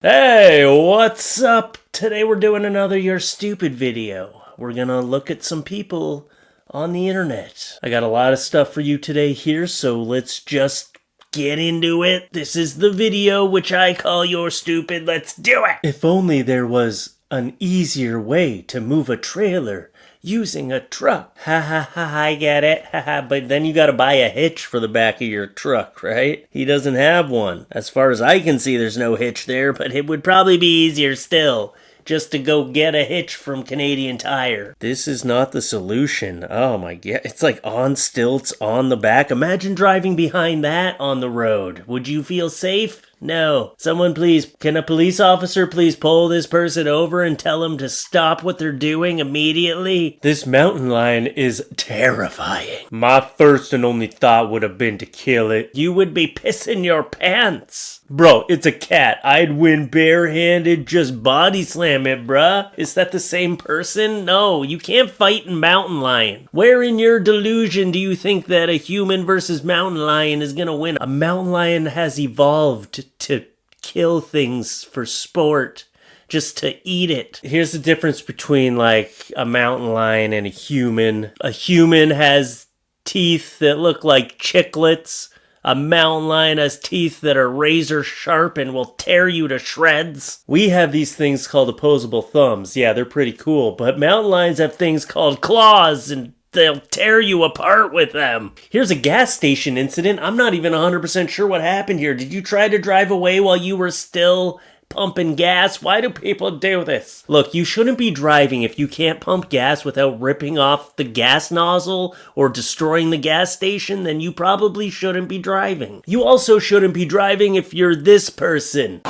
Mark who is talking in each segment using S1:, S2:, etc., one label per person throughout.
S1: Hey, what's up? Today we're doing another You're Stupid video. We're gonna look at some people on the internet. I got a lot of stuff for you today here, so let's just get into it. This is the video which I call You're Stupid. Let's do it! If only there was an easier way to move a trailer using a truck. Ha ha ha, I get it. Ha ha, but then you gotta buy a hitch for the back of your truck, right? He doesn't have one. As far as I can see, there's no hitch there, but it would probably be easier still just to go get a hitch from Canadian Tire. This is not the solution. Oh my god, it's like on stilts on the back. Imagine driving behind that on the road. Would you feel safe? No. Someone please, can a police officer please pull this person over and tell them to stop what they're doing immediately? This mountain lion is terrifying. My first and only thought would have been to kill it. You would be pissing your pants. Bro, it's a cat. I'd win barehanded, just body slam it, bruh. Is that the same person? No, you can't fight in mountain lion. Where in your delusion do you think that a human versus mountain lion is gonna win? A mountain lion has evolved to kill things for sport, just to eat it. Here's the difference between like a mountain lion and a human. A human has teeth that look like chiclets. A mountain lion has teeth that are razor sharp and will tear you to shreds. We have these things called opposable thumbs. Yeah, they're pretty cool, but mountain lions have things called claws and they'll tear you apart with them. Here's a gas station incident. I'm not even 100% sure what happened here. Did you try to drive away while you were still pumping gas? Why do people do this? Look, you shouldn't be driving if you can't pump gas without ripping off the gas nozzle or destroying the gas station, then you probably shouldn't be driving. You also shouldn't be driving if you're this person.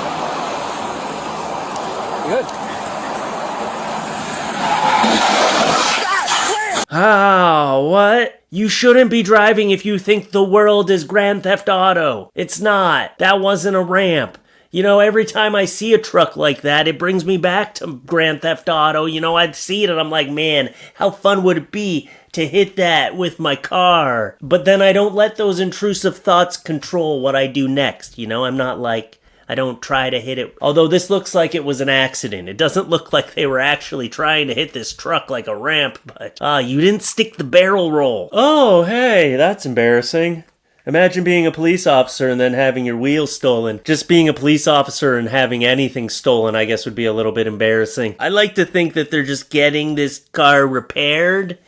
S1: Good. What? You shouldn't be driving if you think the world is Grand Theft Auto. It's not. That wasn't a ramp. You know, every time I see a truck like that, it brings me back to Grand Theft Auto. You know, I'd see it and I'm like, man, how fun would it be to hit that with my car? But then I don't let those intrusive thoughts control what I do next. You know, I'm not like, I don't try to hit it. Although this looks like it was an accident. It doesn't look like they were actually trying to hit this truck like a ramp, but you didn't stick the barrel roll. Oh, hey, that's embarrassing. Imagine being a police officer and then having your wheels stolen. Just being a police officer and having anything stolen, I guess, would be a little bit embarrassing. I like to think that they're just getting this car repaired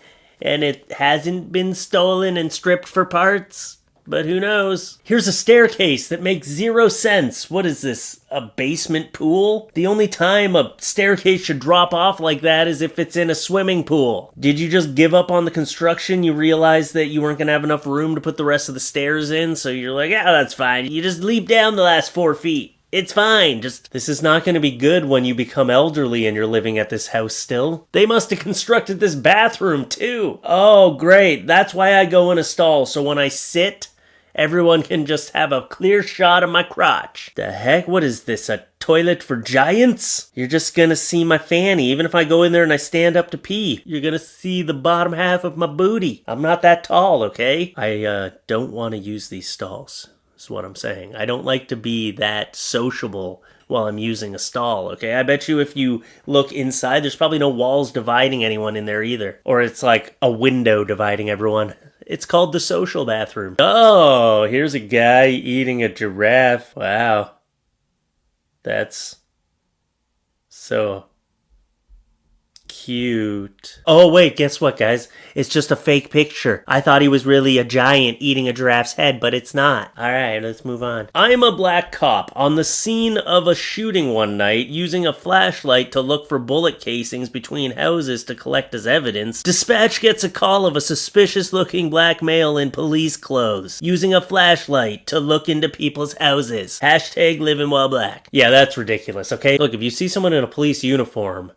S1: and it hasn't been stolen and stripped for parts. But who knows? Here's a staircase that makes zero sense. What is this, a basement pool? The only time a staircase should drop off like that is if it's in a swimming pool. Did you just give up on the construction? You realized that you weren't gonna have enough room to put the rest of the stairs in, so you're like, yeah, that's fine. You just leap down the last 4 feet. It's fine, just, this is not going to be good when you become elderly and you're living at this house still. They must have constructed this bathroom too. Oh, great. That's why I go in a stall, so when I sit, everyone can just have a clear shot of my crotch. The heck? What is this, a toilet for giants? You're just gonna see my fanny. Even if I go in there and I stand up to pee, you're gonna see the bottom half of my booty. I'm not that tall, okay? I don't want to use these stalls. Is what I'm saying. I don't like to be that sociable while I'm using a stall, okay? I bet you if you look inside, there's probably no walls dividing anyone in there either. Or it's like a window dividing everyone. It's called the social bathroom. Oh, here's a guy eating a giraffe. Wow. That's so cute. Oh wait, guess what, guys? It's just a fake picture. I thought he was really a giant eating a giraffe's head, but it's not. Alright, let's move on. I'm a black cop on the scene of a shooting one night using a flashlight to look for bullet casings between houses to collect as evidence. Dispatch gets a call of a suspicious looking black male in police clothes using a flashlight to look into people's houses. Hashtag living while black. Yeah, that's ridiculous, okay? Look, if you see someone in a police uniform,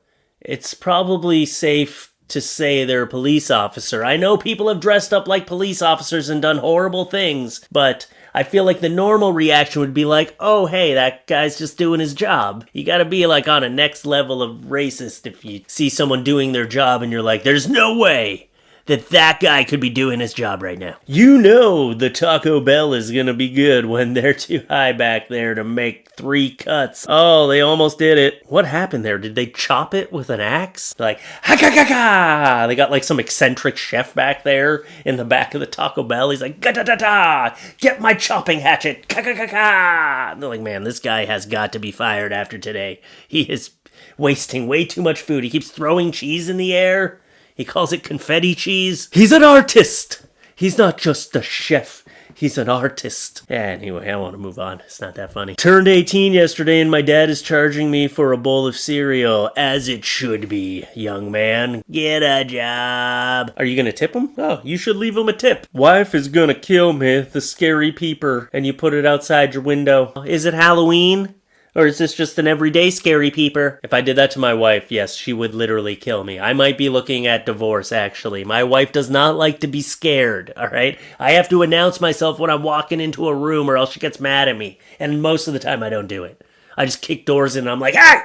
S1: it's probably safe to say they're a police officer. I know people have dressed up like police officers and done horrible things, but I feel like the normal reaction would be like, oh, hey, that guy's just doing his job. You gotta be like on a next level of racist if you see someone doing their job and you're like, there's no way that guy could be doing his job right now. You know the Taco Bell is gonna be good when they're too high back there to make 3 cuts. Oh, they almost did it. What happened there? Did they chop it with an axe? Like, ha-ka-ka-ka! They got like some eccentric chef back there in the back of the Taco Bell. He's like, ga-da-da-da! Get my chopping hatchet! Ka-ka-ka-ka! They're like, man, this guy has got to be fired after today. He is wasting way too much food. He keeps throwing cheese in the air. He calls it confetti cheese. He's an artist. He's not just a chef. He's an artist. Anyway, I want to move on. It's not that funny. Turned 18 yesterday and my dad is charging me for a bowl of cereal. As it should be, young man. Get a job. Are you going to tip him? Oh, you should leave him a tip. Wife is going to kill me, the scary peeper. And you put it outside your window. Is it Halloween? Or is this just an everyday scary peeper? If I did that to my wife, yes, she would literally kill me. I might be looking at divorce, actually. My wife does not like to be scared, all right? I have to announce myself when I'm walking into a room or else she gets mad at me. And most of the time, I don't do it. I just kick doors in and I'm like, hey!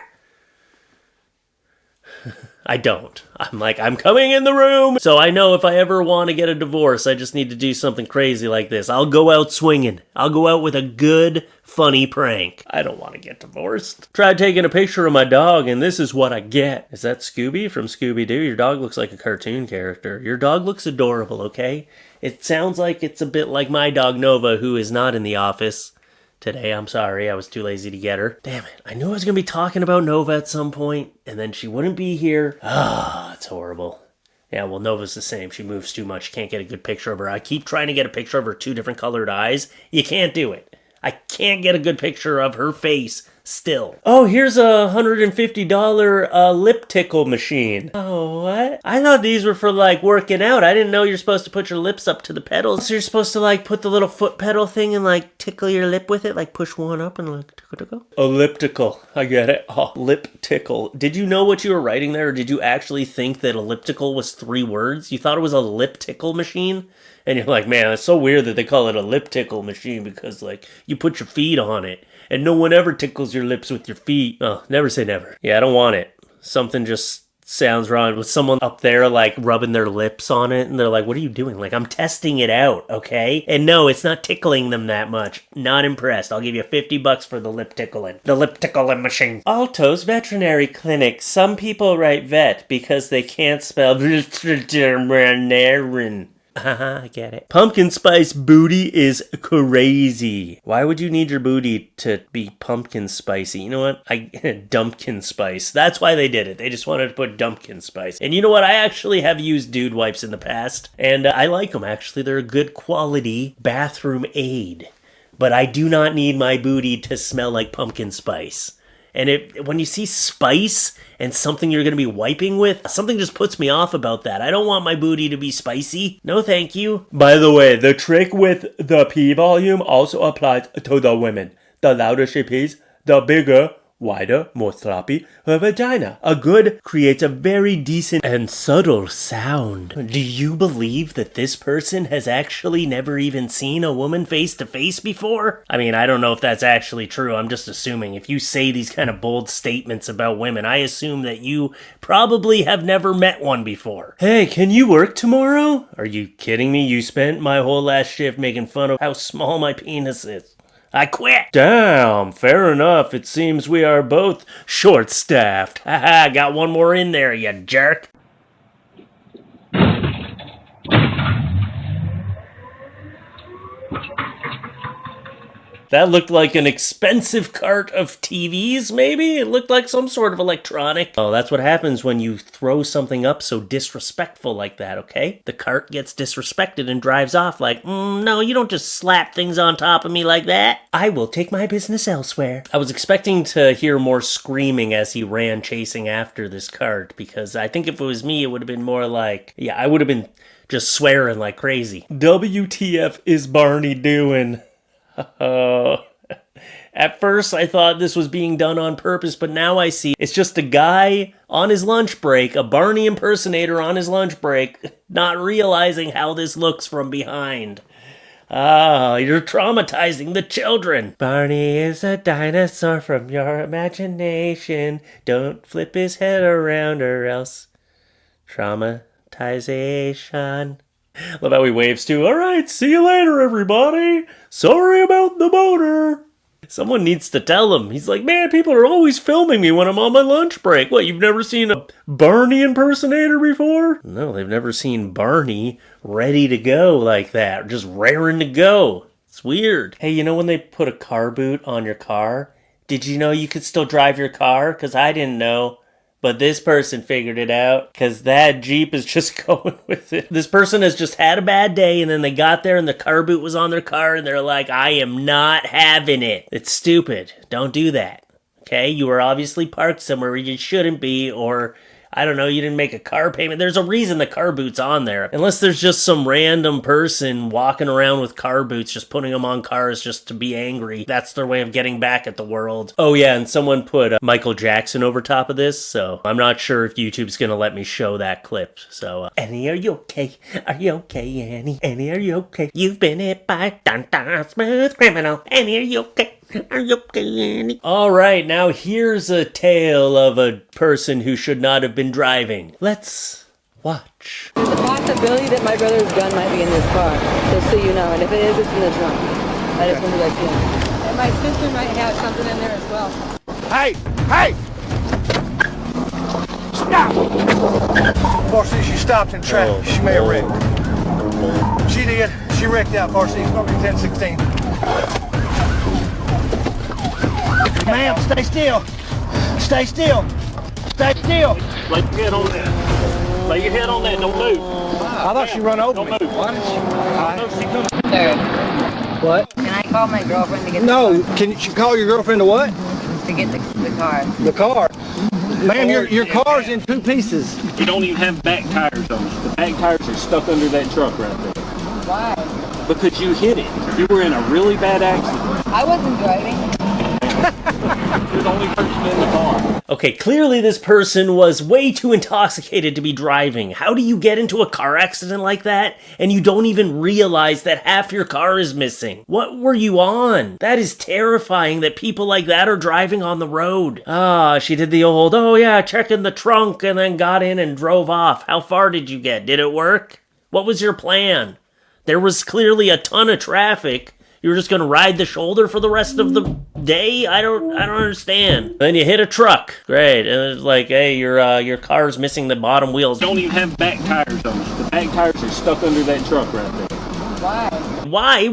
S1: I don't. I'm like, I'm coming in the room. So I know if I ever want to get a divorce, I just need to do something crazy like this. I'll go out swinging. I'll go out with a good, funny prank. I don't want to get divorced. Tried taking a picture of my dog, and this is what I get. Is that Scooby from Scooby-Doo? Your dog looks like a cartoon character. Your dog looks adorable, okay? It sounds like it's a bit like my dog Nova, who is not in the office today. I'm sorry, I was too lazy to get her. Damn it, I knew I was going to be talking about Nova at some point, and then she wouldn't be here. Ah, it's horrible. Yeah, well, Nova's the same. She moves too much. Can't get a good picture of her. I keep trying to get a picture of her 2 different colored eyes. You can't do it. I can't get a good picture of her face still. Oh, here's a $150 lip tickle machine. Oh, what? I thought these were for, like, working out. I didn't know you're supposed to put your lips up to the pedals. So you're supposed to, like, put the little foot pedal thing and, like, tickle your lip with it? Like, push one up and, like, tickle, tickle? Elliptical. I get it. Oh, lip tickle. Did you know what you were writing there, or did you actually think that elliptical was 3 words? You thought it was a lip tickle machine? And you're like, man, it's so weird that they call it a lip tickle machine because, like, you put your feet on it. And no one ever tickles your lips with your feet. Oh, never say never. Yeah, I don't want it. Something just sounds wrong with someone up there, like, rubbing their lips on it. And they're like, what are you doing? Like, I'm testing it out, okay? And no, it's not tickling them that much. Not impressed. I'll give you $50 for the lip tickling. The lip tickling machine. Alto's Veterinary Clinic. Some people write vet because they can't spell veterinary. I get it. Pumpkin spice booty is crazy. Why would you need your booty to be pumpkin spicy? You know what? Dumpkin spice. That's why they did it. They just wanted to put dumpkin spice. And you know what? I actually have used dude wipes in the past. And I like them, actually. They're a good quality bathroom aid. But I do not need my booty to smell like pumpkin spice. And when you see spice and something you're going to be wiping with, something just puts me off about that. I don't want my booty to be spicy. No, thank you. By the way, the trick with the pee volume also applies to the women. The louder she pees, the bigger, wider, more sloppy her vagina. A good creates a very decent and subtle sound. Do you believe that this person has actually never even seen a woman face to face before? I mean, I don't know if that's actually true. I'm just assuming. If you say these kind of bold statements about women, I assume that you probably have never met one before. Hey, can you work tomorrow? Are you kidding me? You spent my whole last shift making fun of how small my penis is. I quit. Damn, fair enough. It seems we are both short-staffed. Haha, got one more in there, you jerk. That looked like an expensive cart of TVs, maybe? It looked like some sort of electronic. Oh, that's what happens when you throw something up so disrespectful like that, okay? The cart gets disrespected and drives off like, no, you don't just slap things on top of me like that. I will take my business elsewhere. I was expecting to hear more screaming as he ran chasing after this cart, because I think if it was me, it would have been more like, yeah, I would have been just swearing like crazy. WTF is Barney doing? At first, I thought this was being done on purpose, but now I see it's just a guy on his lunch break, a Barney impersonator on his lunch break, not realizing how this looks from behind. Ah, you're traumatizing the children. Barney is a dinosaur from your imagination. Don't flip his head around or else traumatization. Monetization. Love how he waves too. All right, see you later, everybody. Sorry about the motor. Someone needs to tell him. He's like, man, people are always filming me when I'm on my lunch break. What, you've never seen a Barney impersonator before? No, they've never seen Barney ready to go like that. Just raring to go. It's weird. Hey, you know when they put a car boot on your car? Did you know you could still drive your car? Because I didn't know. But this person figured it out, because that Jeep is just going with it. This person has just had a bad day, and then they got there, and the car boot was on their car, and they're like, I am not having it. It's stupid. Don't do that. Okay? You were obviously parked somewhere where you shouldn't be, or, I don't know, you didn't make a car payment. There's a reason the car boot's on there. Unless there's just some random person walking around with car boots, just putting them on cars just to be angry. That's their way of getting back at the world. Oh yeah, and someone put Michael Jackson over top of this, so I'm not sure if YouTube's gonna let me show that clip. So, Annie, are you okay? Are you okay, Annie? Annie, are you okay? You've been hit by a smooth criminal. Annie, are you okay? Are you okay, Annie? Alright, now here's a tale of a person who should not have been driving. Let's watch.
S2: There's a possibility that my brother's gun might be in this car, just so you know. And if it is, it's in the trunk. I just want to let you know. And my sister might have something in there as well.
S3: Hey! Hey! Stop! Varsity, she stopped in traffic. She may have wrecked. She did. She wrecked out, Varsity. It's going to be 1016. Ma'am, stay still. Stay still. Stay still.
S4: Lay your head on that. Lay your head on that. Don't move.
S3: I thought she run over me.
S4: Don't move.
S3: Why did she?
S4: I know she comes.
S2: Sir,
S3: What?
S2: can I call my girlfriend to get
S3: No. Can you call your girlfriend to what?
S2: to get the car?
S3: The car. Ma'am, your car's in two pieces.
S4: You don't even have back tires on it. The back tires are stuck under that truck right there.
S2: Why?
S4: Because you hit it. You were in a really bad accident.
S2: I wasn't driving.
S4: You're the only person in the car.
S1: Okay, clearly this person was way too intoxicated to be driving. How do you get into a car accident like that and you don't even realize that half your car is missing? What were you on? That is terrifying that people like that are driving on the road. Ah, she did the old, oh yeah, check in the trunk and then got in and drove off. How far did you get? Did it work? What was your plan? There was clearly a ton of traffic. You were just gonna ride the shoulder for the rest of the day? I don't understand. Then you hit a truck. Great. And it's like, hey, your car's missing the bottom wheels.
S4: You don't even have back tires on it. The back tires are stuck under that truck right there.
S2: Why?
S1: Why?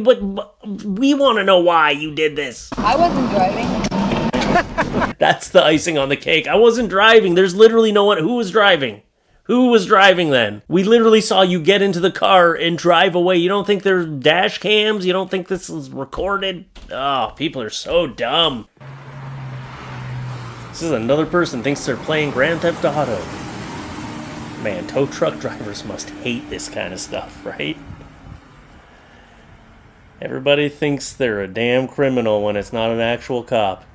S1: We want to know why you did this.
S2: I wasn't driving.
S1: That's the icing on the cake. I wasn't driving. There's literally no one. Who was driving? Who was driving then? We literally saw you get into the car and drive away. You don't think there's dash cams? You don't think this is recorded? Oh, people are so dumb. This is another person thinks they're playing Grand Theft Auto. Man, tow truck drivers must hate this kind of stuff, right? Everybody thinks they're a damn criminal when it's not an actual cop.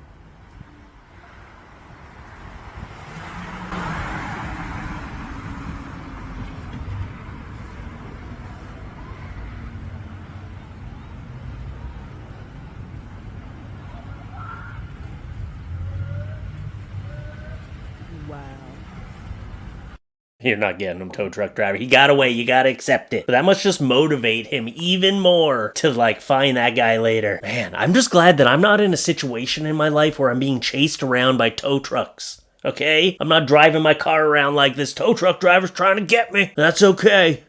S1: You're not getting him, tow truck driver. He got away. You gotta accept it. But that must just motivate him even more to, like, find that guy later. Man, I'm just glad that I'm not in a situation in my life where I'm being chased around by tow trucks. Okay? I'm not driving my car around like this tow truck driver's trying to get me. That's okay.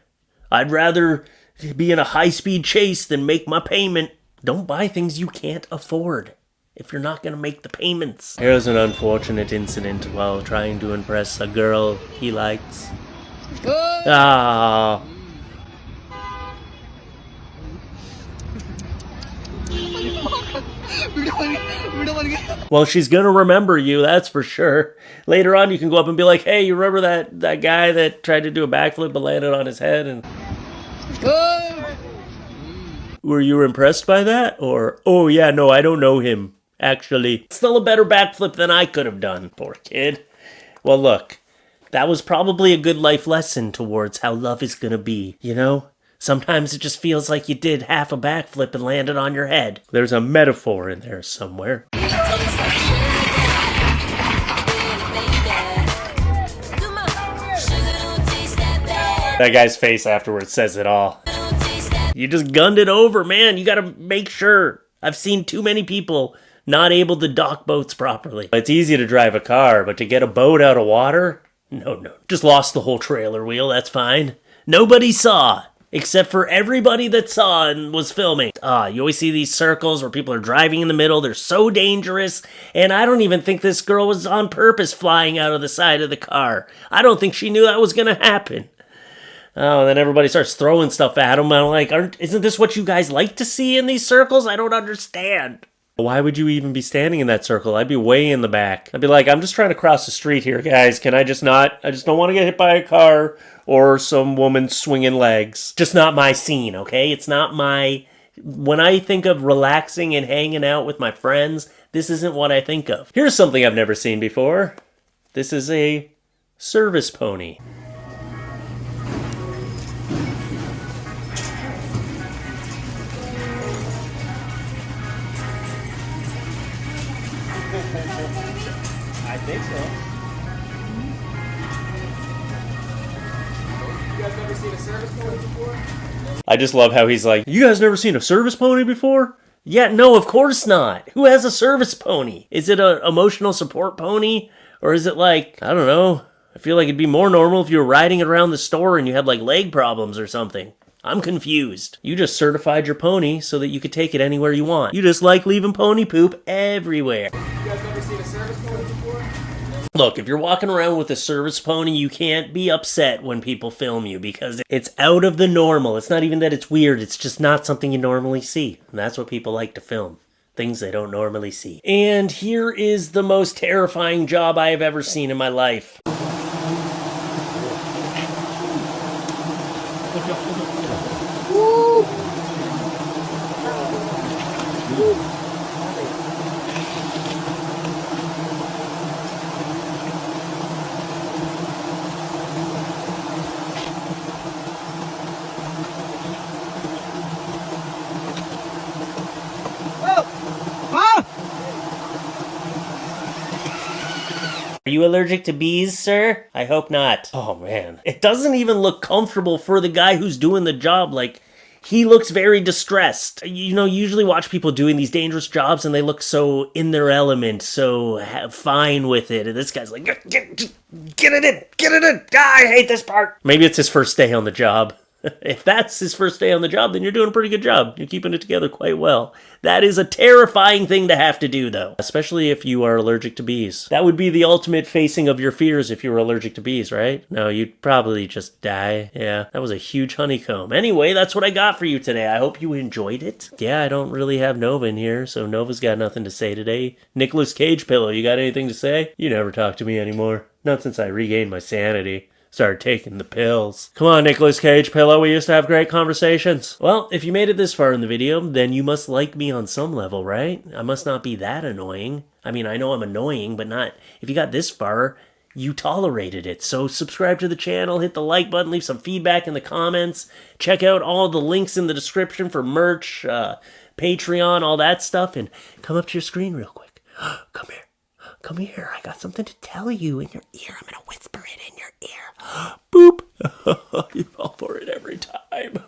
S1: I'd rather be in a high-speed chase than make my payment. Don't buy things you can't afford if you're not gonna make the payments. Here's an unfortunate incident while trying to impress a girl he likes. Ah. Well, she's gonna remember you, that's for sure. Later on, you can go up and be like, hey, you remember that guy that tried to do a backflip but landed on his head and... Were you impressed by that? Or, oh yeah, no, I don't know him. Actually, still a better backflip than I could have done. Poor kid. Well, look, that was probably a good life lesson towards how love is gonna be, you know? Sometimes it just feels like you did half a backflip and landed on your head. There's a metaphor in there somewhere. That guy's face afterwards says it all. You just gunned it over, man. You gotta make sure. I've seen too many people not able to dock boats properly. It's easy to drive a car, but to get a boat out of water? No. Just lost the whole trailer wheel, that's fine. Nobody saw, except for everybody that saw and was filming. You always see these circles where people are driving in the middle. They're so dangerous. And I don't even think this girl was on purpose flying out of the side of the car. I don't think she knew that was gonna happen. Oh, and then everybody starts throwing stuff at him. I'm like, isn't this what you guys like to see in these circles? I don't understand. Why would you even be standing in that circle? I'd be way in the back. I'd be like, I'm just trying to cross the street here, guys. Can I just not? I just don't want to get hit by a car or some woman swinging legs. Just not my scene, okay? It's not my... When I think of relaxing and hanging out with my friends, this isn't what I think of. Here's something I've never seen before. This is a service pony.
S5: I think so. You guys never seen a service pony before?
S1: I just love how he's like, you guys never seen a service pony before? Yeah, no, of course not. Who has a service pony? Is it an emotional support pony? Or is it like, I don't know. I feel like it'd be more normal if you were riding it around the store and you had like leg problems or something. I'm confused. You just certified your pony so that you could take it anywhere you want. You just like leaving pony poop everywhere.
S5: You guys never seen a service pony before?
S1: Look, if you're walking around with a service pony, you can't be upset when people film you because it's out of the normal. It's not even that it's weird. It's just not something you normally see. And that's what people like to film. Things they don't normally see. And here is the most terrifying job I have ever seen in my life. Are you allergic to bees, sir? I hope not. Oh, man. It doesn't even look comfortable for the guy who's doing the job. Like, he looks very distressed. You know, you usually watch people doing these dangerous jobs and they look so in their element, so fine with it. And this guy's like, get it in, get it in. I hate this part. Maybe it's his first day on the job. If that's his first day on the job, then you're doing a pretty good job. You're keeping it together quite well. That is a terrifying thing to have to do, though. Especially if you are allergic to bees. That would be the ultimate facing of your fears if you were allergic to bees, right? No, you'd probably just die. Yeah, that was a huge honeycomb. Anyway, that's what I got for you today. I hope you enjoyed it. Yeah, I don't really have Nova in here, so Nova's got nothing to say today. Nicolas Cage Pillow, you got anything to say? You never talk to me anymore. Not since I regained my sanity. Started taking the pills. Come on, Nicolas Cage Pillow, we used to have great conversations. Well, if you made it this far in the video, then you must like me on some level, right? I must not be that annoying. I mean, I know I'm annoying, but not... If you got this far, you tolerated it. So subscribe to the channel, hit the like button, leave some feedback in the comments. Check out all the links in the description for merch, Patreon, all that stuff. And come up to your screen real quick. Come here. Come here, I got something to tell you in your ear. I'm gonna whisper it in your ear. Boop! You fall for it every time.